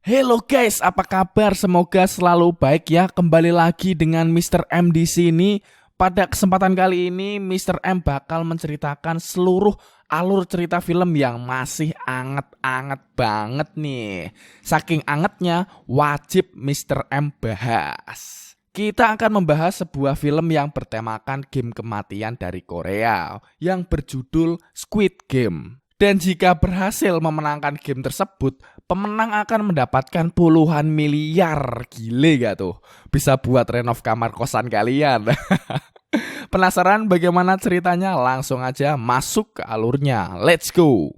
Hello guys, apa kabar? Semoga selalu baik ya. Kembali lagi dengan Mr. M di sini. Pada kesempatan kali ini, Mr. M bakal menceritakan seluruh alur cerita film yang masih anget-anget banget nih. Saking angetnya, wajib Mr. M bahas. Kita akan membahas sebuah film yang bertemakan game kematian dari Korea yang berjudul Squid Game. Dan jika berhasil memenangkan game tersebut, pemenang akan mendapatkan puluhan miliar. Gile gak tuh? Bisa buat renov kamar kosan kalian. Penasaran bagaimana ceritanya? Langsung aja masuk ke alurnya. Let's go!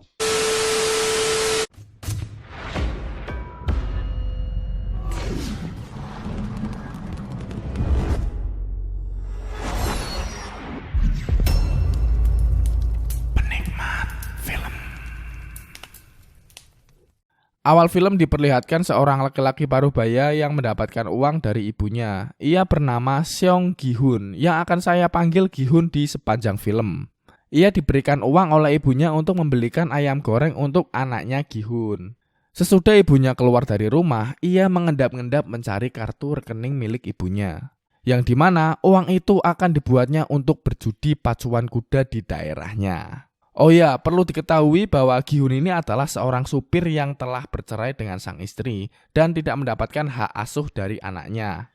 Awal film diperlihatkan seorang laki-laki parubaya yang mendapatkan uang dari ibunya. Ia bernama Seong Gi-hun, yang akan saya panggil Gi-hun di sepanjang film. Ia diberikan uang oleh ibunya untuk membelikan ayam goreng untuk anaknya Gi-hun. Sesudah ibunya keluar dari rumah, ia mengendap-endap mencari kartu rekening milik ibunya. Yang dimana uang itu akan dibuatnya untuk berjudi pacuan kuda di daerahnya. Oh ya, perlu diketahui bahwa Gi-hun ini adalah seorang supir yang telah bercerai dengan sang istri dan tidak mendapatkan hak asuh dari anaknya.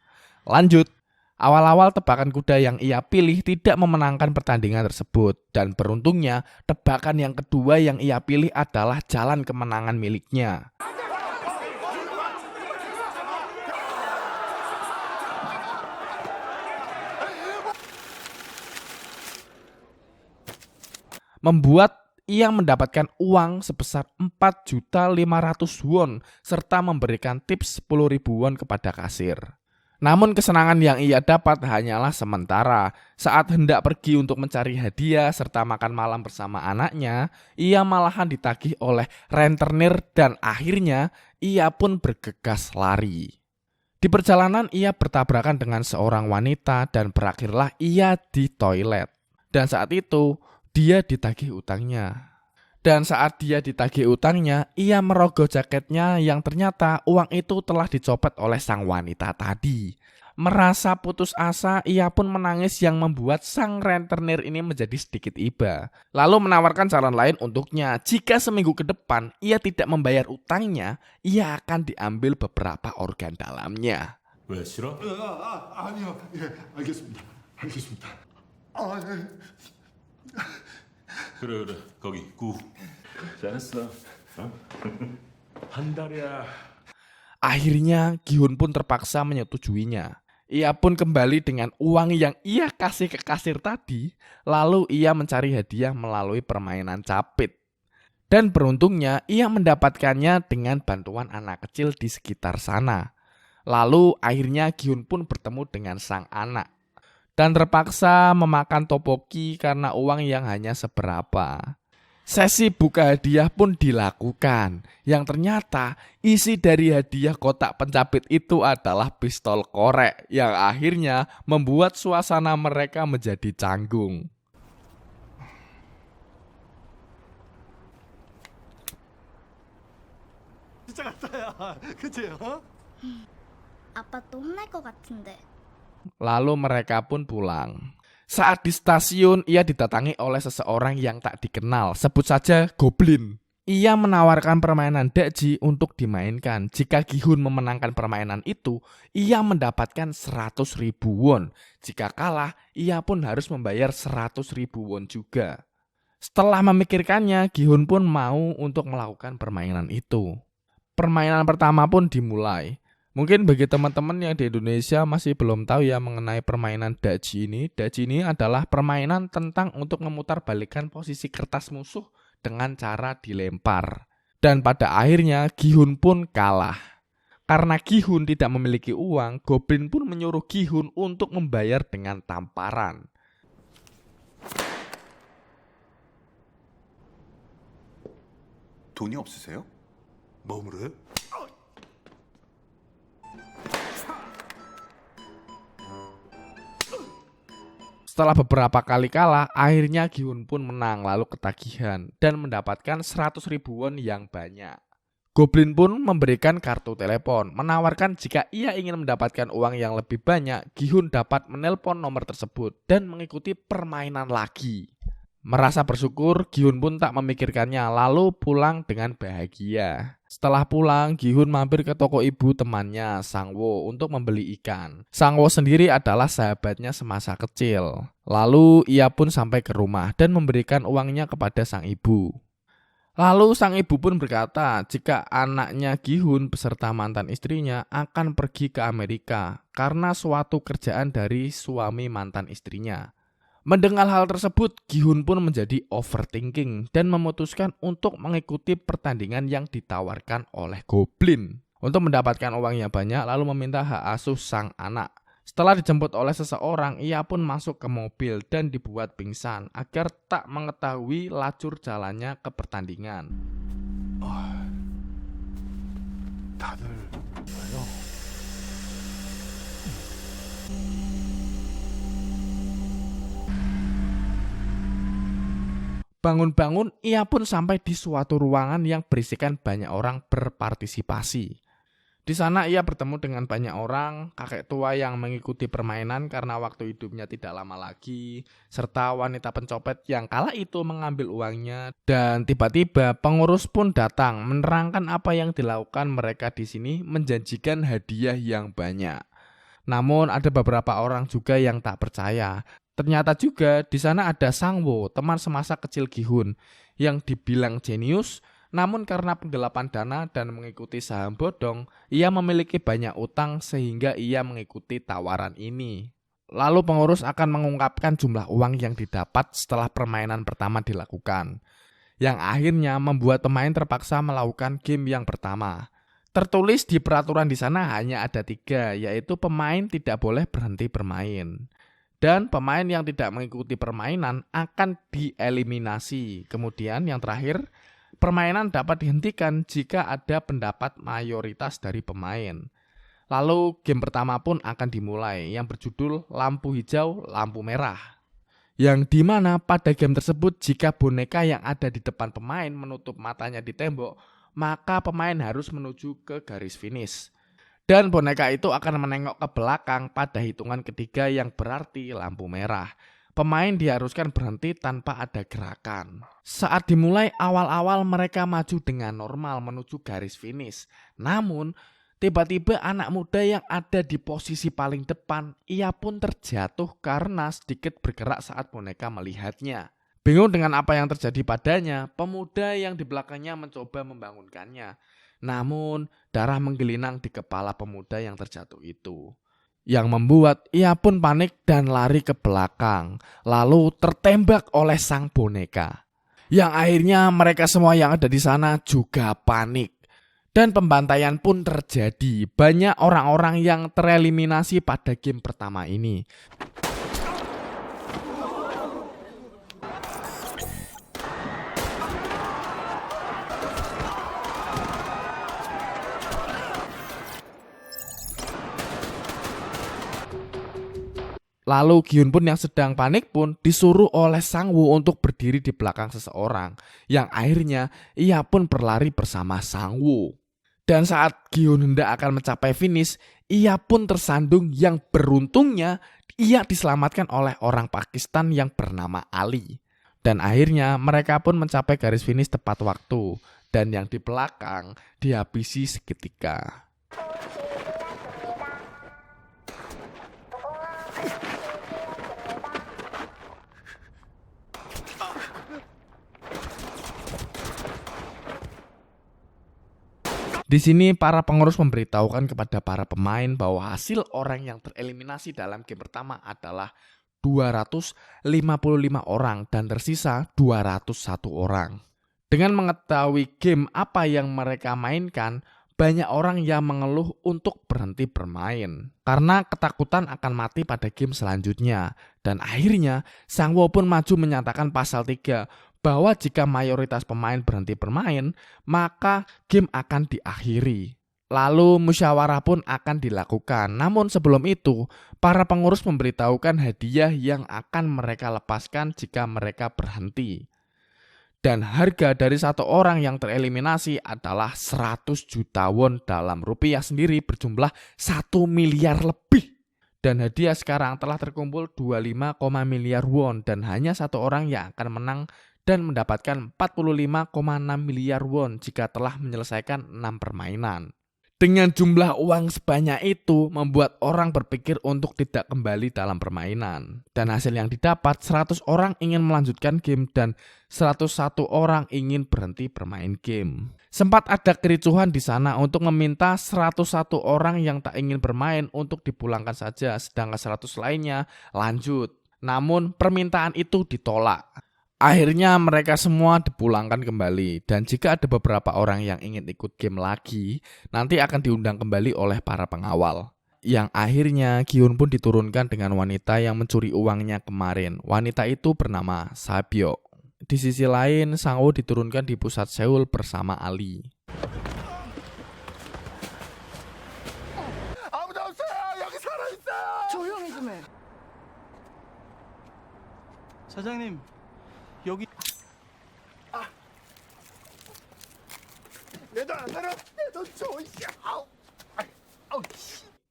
Lanjut, awal-awal tebakan kuda yang ia pilih tidak memenangkan pertandingan tersebut. Dan beruntungnya, tebakan yang kedua yang ia pilih adalah jalan kemenangan miliknya. Membuat ia mendapatkan uang sebesar 4.500.000 won serta memberikan tips 10.000 won kepada kasir. Namun kesenangan yang ia dapat hanyalah sementara. Saat hendak pergi untuk mencari hadiah serta makan malam bersama anaknya, ia malahan ditagih oleh rentenir dan akhirnya ia pun bergegas lari. Di perjalanan ia bertabrakan dengan seorang wanita dan berakhirlah ia di toilet. Dan saat itu dia ditagih utangnya. Dan saat dia ditagih utangnya, ia merogoh jaketnya yang ternyata uang itu telah dicopet oleh sang wanita tadi. Merasa putus asa, ia pun menangis yang membuat sang rentenir ini menjadi sedikit iba. Lalu menawarkan saran lain untuknya. Jika seminggu ke depan ia tidak membayar utangnya, ia akan diambil beberapa organ dalamnya. 왜 싫어? 아니요. 예, 알겠습니다. 알겠습니다. 예. 그래 거기 구 잘했어. 한 달이야. Akhirnya Gi-hun pun terpaksa menyetujuinya. Ia pun kembali dengan uang yang ia kasih ke kasir tadi, lalu ia mencari hadiah melalui permainan capit. Dan beruntungnya ia mendapatkannya dengan bantuan anak kecil di sekitar sana. Lalu akhirnya Gi-hun pun bertemu dengan sang anak. Dan terpaksa memakan topoki karena uang yang hanya seberapa. Sesi buka hadiah pun dilakukan, yang ternyata isi dari hadiah kotak pencapit itu adalah pistol korek, yang akhirnya membuat suasana mereka menjadi canggung. 진짜 같아요. 그치? 어? 아빠 또 혼날 것 같은데. Lalu mereka pun pulang. Saat di stasiun, ia didatangi oleh seseorang yang tak dikenal, sebut saja Goblin. Ia menawarkan permainan dakji untuk dimainkan. Jika Gi-hun memenangkan permainan itu, ia mendapatkan 100.000 won. Jika kalah, ia pun harus membayar 100.000 won juga. Setelah memikirkannya, Gi-hun pun mau untuk melakukan permainan itu. Permainan pertama pun dimulai. Mungkin bagi teman-teman yang di Indonesia masih belum tahu ya mengenai permainan dakji ini. Dakji ini adalah permainan tentang untuk memutarbalikkan posisi kertas musuh dengan cara dilempar. Dan pada akhirnya Gi-hun pun kalah. Karena Gi-hun tidak memiliki uang, Goblin pun menyuruh Gi-hun untuk membayar dengan tamparan. 돈이 없으세요? 뭐무래? Setelah beberapa kali kalah, akhirnya Gi-hun pun menang lalu ketagihan dan mendapatkan 100.000 won yang banyak. Goblin pun memberikan kartu telepon, menawarkan jika ia ingin mendapatkan uang yang lebih banyak, Gi-hun dapat menelpon nomor tersebut dan mengikuti permainan lagi. Merasa bersyukur, Gi-hun pun tak memikirkannya, lalu pulang dengan bahagia. Setelah pulang, Gi-hun mampir ke toko ibu temannya, Sang-woo, untuk membeli ikan. Sang-woo sendiri adalah sahabatnya semasa kecil. Lalu ia pun sampai ke rumah dan memberikan uangnya kepada sang ibu. Lalu sang ibu pun berkata jika anaknya Gi-hun beserta mantan istrinya akan pergi ke Amerika karena suatu kerjaan dari suami mantan istrinya. Mendengar hal tersebut, Gi-hun pun menjadi overthinking dan memutuskan untuk mengikuti pertandingan yang ditawarkan oleh Goblin. Untuk mendapatkan uang yang banyak lalu meminta hak asuh sang anak. Setelah dijemput oleh seseorang, ia pun masuk ke mobil dan dibuat pingsan agar tak mengetahui lajur jalannya ke pertandingan. 다들 와요. Bangun-bangun, ia pun sampai di suatu ruangan yang berisikan banyak orang berpartisipasi. Di sana ia bertemu dengan banyak orang, kakek tua yang mengikuti permainan karena waktu hidupnya tidak lama lagi, serta wanita pencopet yang kala itu mengambil uangnya. Dan tiba-tiba pengurus pun datang menerangkan apa yang dilakukan mereka di sini menjanjikan hadiah yang banyak. Namun ada beberapa orang juga yang tak percaya. Ternyata juga di sana ada Sang-woo, teman semasa kecil Gi-hun, yang dibilang jenius. Namun karena penggelapan dana dan mengikuti saham bodong, ia memiliki banyak utang sehingga ia mengikuti tawaran ini. Lalu pengurus akan mengungkapkan jumlah uang yang didapat setelah permainan pertama dilakukan, yang akhirnya membuat pemain terpaksa melakukan game yang pertama. Tertulis di peraturan di sana hanya ada 3, yaitu pemain tidak boleh berhenti bermain. Dan pemain yang tidak mengikuti permainan akan dieliminasi. Kemudian yang terakhir, permainan dapat dihentikan jika ada pendapat mayoritas dari pemain. Lalu game pertama pun akan dimulai yang berjudul lampu hijau, lampu merah. Yang dimana pada game tersebut jika boneka yang ada di depan pemain menutup matanya di tembok, maka pemain harus menuju ke garis finish. Dan boneka itu akan menengok ke belakang pada hitungan ketiga yang berarti lampu merah. Pemain diharuskan berhenti tanpa ada gerakan. Saat dimulai awal-awal mereka maju dengan normal menuju garis finish. Namun tiba-tiba anak muda yang ada di posisi paling depan, ia pun terjatuh karena sedikit bergerak saat boneka melihatnya. Bingung dengan apa yang terjadi padanya, pemuda yang di belakangnya mencoba membangunkannya. Namun darah menggelinang di kepala pemuda yang terjatuh itu, yang membuat ia pun panik dan lari ke belakang, lalu tertembak oleh sang boneka. Yang akhirnya mereka semua yang ada di sana juga panik. Dan pembantaian pun terjadi. Banyak orang-orang yang tereliminasi pada game pertama ini. Lalu Gi-hun pun yang sedang panik pun disuruh oleh Sang-woo untuk berdiri di belakang seseorang, yang akhirnya ia pun berlari bersama Sang-woo. Dan saat Gi-hun hendak akan mencapai finish, ia pun tersandung yang beruntungnya ia diselamatkan oleh orang Pakistan yang bernama Ali. Dan akhirnya mereka pun mencapai garis finish tepat waktu, dan yang di belakang dihabisi seketika. Di sini para pengurus memberitahukan kepada para pemain bahwa hasil orang yang tereliminasi dalam game pertama adalah 255 orang dan tersisa 201 orang. Dengan mengetahui game apa yang mereka mainkan, banyak orang yang mengeluh untuk berhenti bermain karena ketakutan akan mati pada game selanjutnya. Dan akhirnya Sang-woo pun maju menyatakan pasal 3 bahwa jika mayoritas pemain berhenti bermain, maka game akan diakhiri. Lalu musyawarah pun akan dilakukan. Namun sebelum itu, para pengurus memberitahukan hadiah yang akan mereka lepaskan jika mereka berhenti. Dan harga dari satu orang yang tereliminasi adalah 100 juta won, dalam rupiah sendiri berjumlah 1 miliar lebih. Dan hadiah sekarang telah terkumpul 25, miliar won dan hanya satu orang yang akan menang dan mendapatkan 45,6 miliar won jika telah menyelesaikan 6 permainan. Dengan jumlah uang sebanyak itu membuat orang berpikir untuk tidak kembali dalam permainan. Dan hasil yang didapat, 100 orang ingin melanjutkan game dan 101 orang ingin berhenti bermain game. Sempat ada kericuhan di sana untuk meminta 101 orang yang tak ingin bermain untuk dipulangkan saja, sedangkan 100 lainnya lanjut. Namun permintaan itu ditolak. Akhirnya mereka semua dipulangkan kembali, dan jika ada beberapa orang yang ingin ikut game lagi, nanti akan diundang kembali oleh para pengawal. Yang akhirnya Gi-hun pun diturunkan dengan wanita yang mencuri uangnya kemarin. Wanita itu bernama Sabyo. Di sisi lain, Sang-woo diturunkan di pusat Seoul bersama Ali. 조용히 좀 해. 사장님, 여기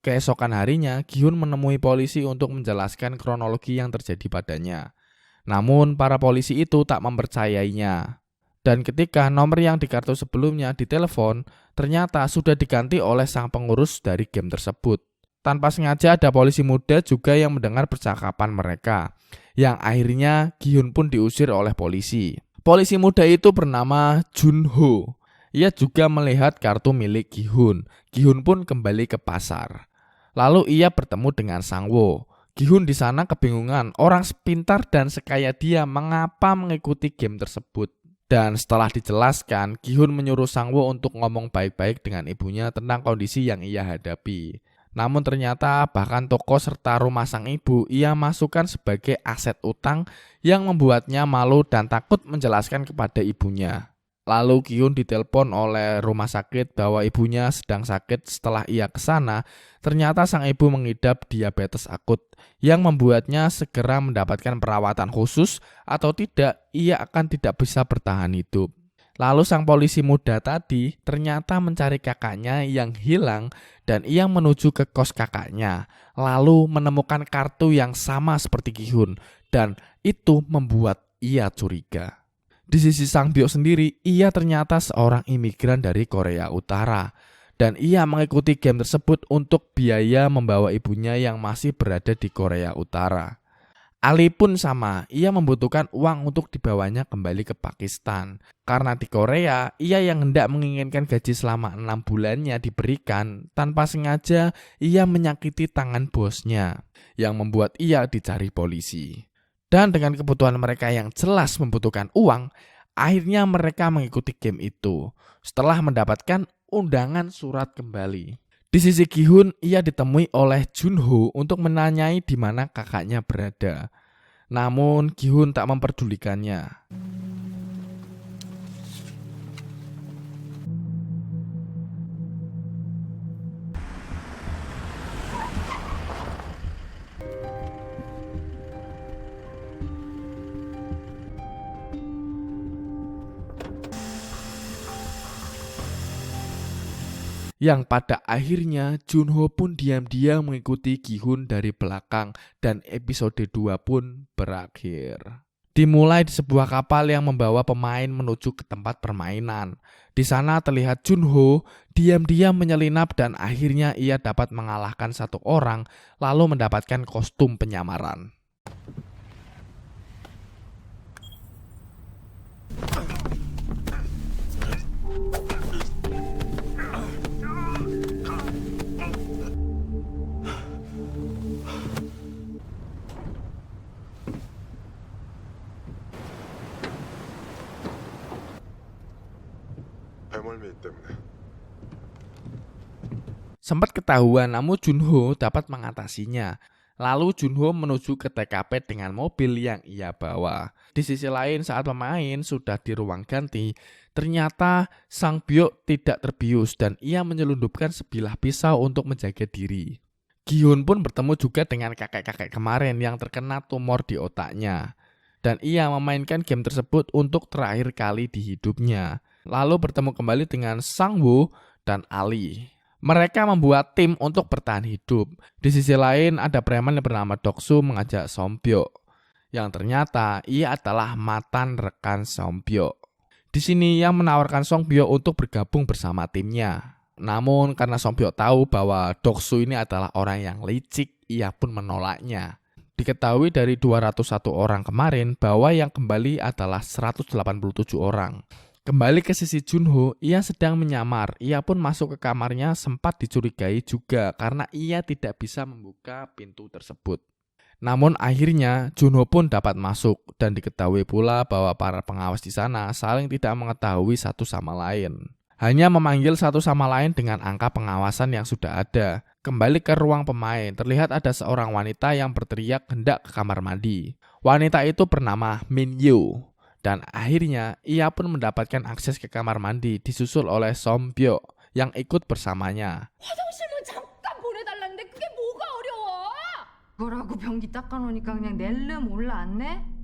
Keesokan harinya, Gi-hun menemui polisi untuk menjelaskan kronologi yang terjadi padanya. Namun, para polisi itu tak mempercayainya. Dan ketika nomor yang di kartu sebelumnya ditelepon, ternyata sudah diganti oleh sang pengurus dari game tersebut. Tanpa sengaja ada polisi muda juga yang mendengar percakapan mereka, yang akhirnya Gi-hun pun diusir oleh polisi. Polisi muda itu bernama Junho. Ia juga melihat kartu milik Gi-hun. Gi-hun pun kembali ke pasar. Lalu ia bertemu dengan Sang-woo. Gi-hun di sana kebingungan, orang sepintar dan sekaya dia mengapa mengikuti game tersebut. Dan setelah dijelaskan, Gi-hun menyuruh Sang-woo untuk ngomong baik-baik dengan ibunya tentang kondisi yang ia hadapi. Namun ternyata bahkan toko serta rumah sang ibu ia masukkan sebagai aset utang yang membuatnya malu dan takut menjelaskan kepada ibunya. Lalu Gi-hun ditelepon oleh rumah sakit bahwa ibunya sedang sakit. Setelah ia ke sana, ternyata sang ibu mengidap diabetes akut yang membuatnya segera mendapatkan perawatan khusus, atau tidak ia akan tidak bisa bertahan hidup. Lalu sang polisi muda tadi ternyata mencari kakaknya yang hilang dan ia menuju ke kos kakaknya. Lalu menemukan kartu yang sama seperti Gi-hun dan itu membuat ia curiga. Di sisi Sang Byo sendiri, ia ternyata seorang imigran dari Korea Utara. Dan ia mengikuti game tersebut untuk biaya membawa ibunya yang masih berada di Korea Utara. Ali pun sama, ia membutuhkan uang untuk dibawanya kembali ke Pakistan. Karena di Korea, ia yang hendak menginginkan gaji selama 6 bulannya diberikan, tanpa sengaja ia menyakiti tangan bosnya, yang membuat ia dicari polisi. Dan dengan kebutuhan mereka yang jelas membutuhkan uang, akhirnya mereka mengikuti game itu. Setelah mendapatkan undangan surat kembali. Di sisi Gi-hun, ia ditemui oleh Junho untuk menanyai di mana kakaknya berada. Namun Gi-hun tak memperdulikannya. Yang pada akhirnya Junho pun diam-diam mengikuti Gi-hun dari belakang dan episode 2 pun berakhir. Dimulai di sebuah kapal yang membawa pemain menuju ke tempat permainan. Di sana terlihat Junho diam-diam menyelinap dan akhirnya ia dapat mengalahkan satu orang lalu mendapatkan kostum penyamaran. 배멀미 때문에. Sempat ketahuan namun Junho dapat mengatasinya. Lalu Junho menuju ke TKP dengan mobil yang ia bawa. Di sisi lain saat pemain sudah di ruang ganti, ternyata Sang Byo tidak terbius dan ia menyelundupkan sebilah pisau untuk menjaga diri. Gi-hun pun bertemu juga dengan kakek-kakek kemarin yang terkena tumor di otaknya. dan ia memainkan game tersebut untuk terakhir kali di hidupnya. Lalu bertemu kembali dengan Sang-woo dan Ali. Mereka membuat tim untuk bertahan hidup. Di sisi lain ada preman yang bernama Doksu mengajak Sompyo, yang ternyata ia adalah mantan rekan Sompyo. Di sini ia menawarkan Sompyo untuk bergabung bersama timnya. Namun karena Sompyo tahu bahwa Doksu ini adalah orang yang licik, ia pun menolaknya. Diketahui dari 201 orang kemarin bahwa yang kembali adalah 187 orang. Kembali ke sisi Junho, ia sedang menyamar. Ia pun masuk ke kamarnya, sempat dicurigai juga karena ia tidak bisa membuka pintu tersebut. Namun akhirnya Junho pun dapat masuk dan diketahui pula bahwa para pengawas di sana saling tidak mengetahui satu sama lain. Hanya memanggil satu sama lain dengan angka pengawasan yang sudah ada. Kembali ke ruang pemain, terlihat ada seorang wanita yang berteriak hendak ke kamar mandi. Wanita itu bernama Min Yoo. Dan akhirnya ia pun mendapatkan akses ke kamar mandi disusul oleh Sompyo yang ikut bersamanya. 화장실만 잠깐 보내달라는데 그게 뭐가 어려워? 뭐라고 변기 닦아놓으니까 그냥 낼름 올라왔네?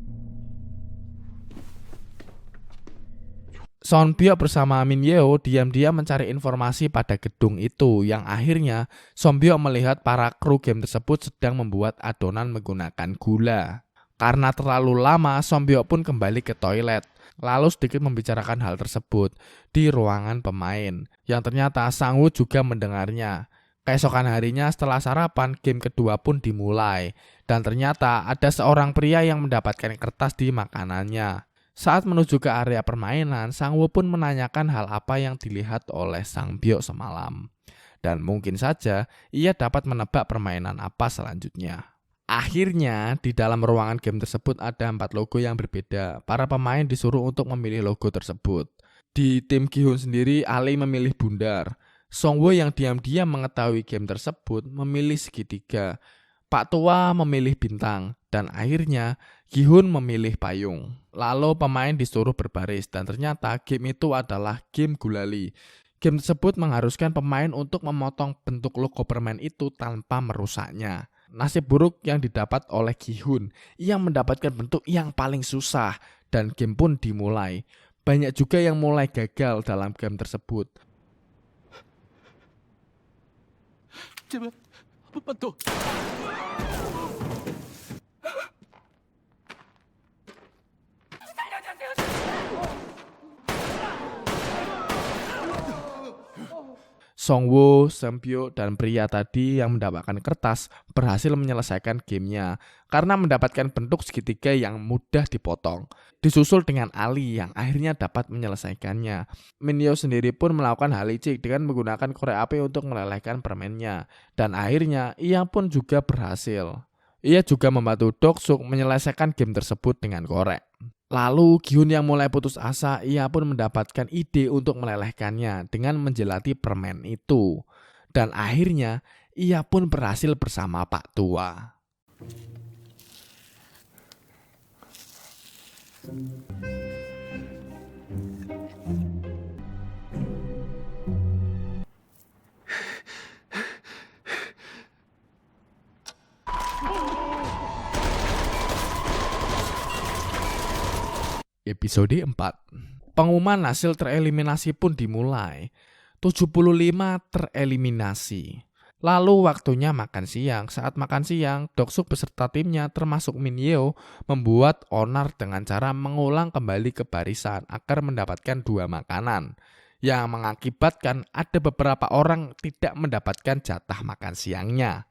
Sompyo bersama Min Yeo diam-diam mencari informasi pada gedung itu yang akhirnya Sompyo melihat para kru game tersebut sedang membuat adonan menggunakan gula. Karena terlalu lama, Sompyo pun kembali ke toilet, lalu sedikit membicarakan hal tersebut di ruangan pemain, yang ternyata Sang-woo juga mendengarnya. Keesokan harinya setelah sarapan, game kedua pun dimulai, dan ternyata ada seorang pria yang mendapatkan kertas di makanannya. Saat menuju ke area permainan, Sang-woo pun menanyakan hal apa yang dilihat oleh Sang-byo semalam. Dan mungkin saja ia dapat menebak permainan apa selanjutnya. Akhirnya, di dalam ruangan game tersebut ada 4 logo yang berbeda. Para pemain disuruh untuk memilih logo tersebut. Di tim Gi-hun sendiri, Ali memilih bundar. Song-woo yang diam-diam mengetahui game tersebut memilih segitiga. Pak Tua memilih bintang. Dan akhirnya, Gi-hun memilih payung. Lalu pemain disuruh berbaris dan ternyata game itu adalah game gulali. Game tersebut mengharuskan pemain untuk memotong bentuk logo permen itu tanpa merusaknya. Nasib buruk yang didapat oleh Gi-hun, ia mendapatkan bentuk yang paling susah dan game pun dimulai. Banyak juga yang mulai gagal dalam game tersebut. 제발 한 번만 더. Song-woo, Sompyo, dan pria tadi yang mendapatkan kertas berhasil menyelesaikan gamenya karena mendapatkan bentuk segitiga yang mudah dipotong. Disusul dengan Ali yang akhirnya dapat menyelesaikannya. Min Yeo sendiri pun melakukan hal licik dengan menggunakan korek api untuk melelehkan permennya. Dan akhirnya ia pun juga berhasil. Ia juga membantu Doksuk menyelesaikan game tersebut dengan korek. Lalu Gi-hun yang mulai putus asa, ia pun mendapatkan ide untuk melelehkannya dengan menjelati permen itu. Dan akhirnya ia pun berhasil bersama Pak Tua. Episode 4. Pengumuman hasil tereliminasi pun dimulai. 75 tereliminasi. Lalu waktunya makan siang. Saat makan siang, Doksuk beserta timnya termasuk Min Yeo membuat onar dengan cara mengulang kembali ke barisan agar mendapatkan 2 makanan. Yang mengakibatkan ada beberapa orang tidak mendapatkan jatah makan siangnya.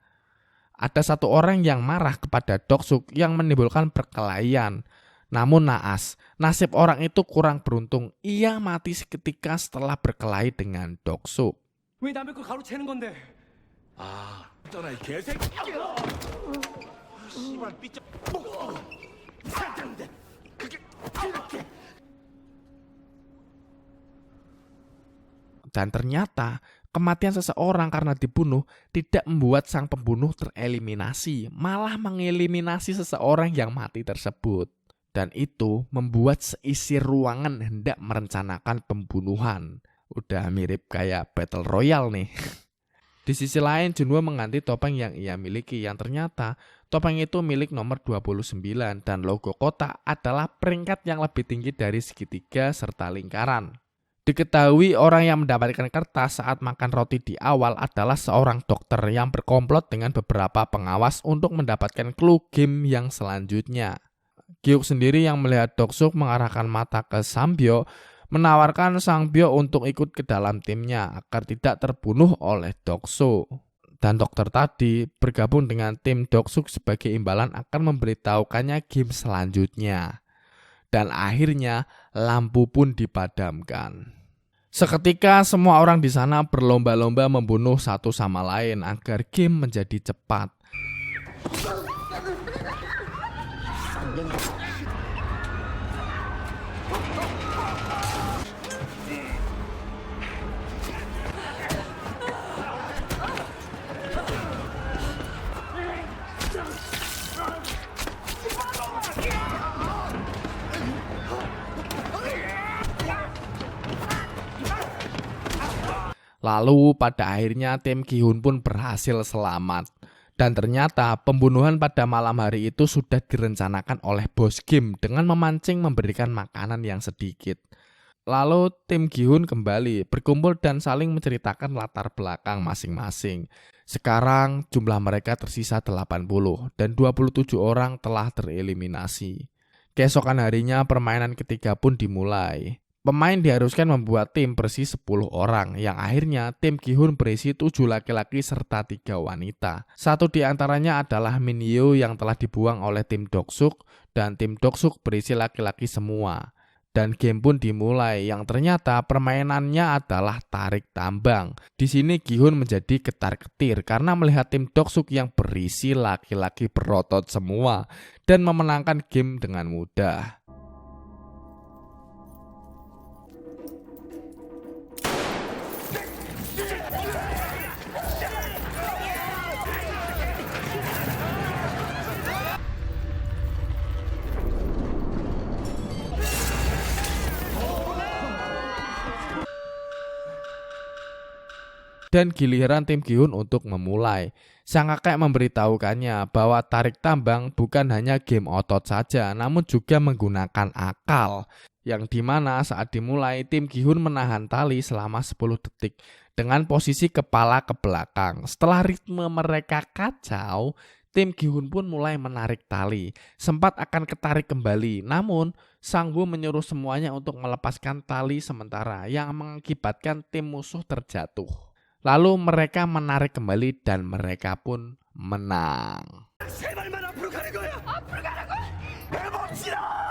Ada 1 orang yang marah kepada Doksuk yang menimbulkan perkelahian. Namun naas, nasib orang itu kurang beruntung. Ia mati seketika setelah berkelahi dengan Doksuk. 왜 남의 걸 가로채는 건데? 아, 떠나 이 개새끼. 씨발 삐쩍. 그게 이렇게. Dan ternyata kematian seseorang karena dibunuh tidak membuat sang pembunuh tereliminasi, malah mengeliminasi seseorang yang mati tersebut. Dan itu membuat seisi ruangan hendak merencanakan pembunuhan. Udah mirip kayak Battle Royale nih. Di sisi lain, Junwo mengganti topeng yang ia miliki yang ternyata topeng itu milik nomor 29 dan logo kotak adalah peringkat yang lebih tinggi dari segitiga serta lingkaran. Diketahui orang yang mendapatkan kertas saat makan roti di awal adalah seorang dokter yang berkomplot dengan beberapa pengawas untuk mendapatkan clue game yang selanjutnya. Gyuk sendiri yang melihat Deok-suk mengarahkan mata ke Sambyo, menawarkan Sangbyo untuk ikut ke dalam timnya agar tidak terbunuh oleh Deok-suk. Dan dokter tadi bergabung dengan tim Deok-suk sebagai imbalan akan memberitahukannya game selanjutnya. Dan akhirnya lampu pun dipadamkan. Seketika semua orang di sana berlomba-lomba membunuh satu sama lain agar game menjadi cepat. Lalu pada akhirnya tim Gi-hun pun berhasil selamat. Dan ternyata pembunuhan pada malam hari itu sudah direncanakan oleh bos game dengan memancing memberikan makanan yang sedikit. Lalu tim Gi-hun kembali berkumpul dan saling menceritakan latar belakang masing-masing. Sekarang jumlah mereka tersisa 80 dan 27 orang telah tereliminasi. Keesokan harinya permainan ketiga pun dimulai. Pemain diharuskan membuat tim bersih 10 orang, yang akhirnya tim Gi-hun berisi 7 laki-laki serta 3 wanita. Satu di antaranya adalah Min Hyo yang telah dibuang oleh tim Deok-suk, dan tim Deok-suk berisi laki-laki semua. Dan game pun dimulai, yang ternyata permainannya adalah tarik tambang. Di sini Gi-hun menjadi ketar-ketir karena melihat tim Deok-suk yang berisi laki-laki berotot semua, dan memenangkan game dengan mudah. Dan giliran tim Gi-hun untuk memulai. Sang kakek memberitahukannya bahwa tarik tambang bukan hanya game otot saja, namun juga menggunakan akal. Yang dimana saat dimulai, tim Gi-hun menahan tali selama 10 detik dengan posisi kepala ke belakang. Setelah ritme mereka kacau, tim Gi-hun pun mulai menarik tali. Sempat akan ketarik kembali, namun Sang-woo menyuruh semuanya untuk melepaskan tali sementara yang mengakibatkan tim musuh terjatuh. Lalu mereka menarik kembali dan mereka pun menang. 제발만 앞으로 가는 거야. 앞으로 가라고. 해봅시다.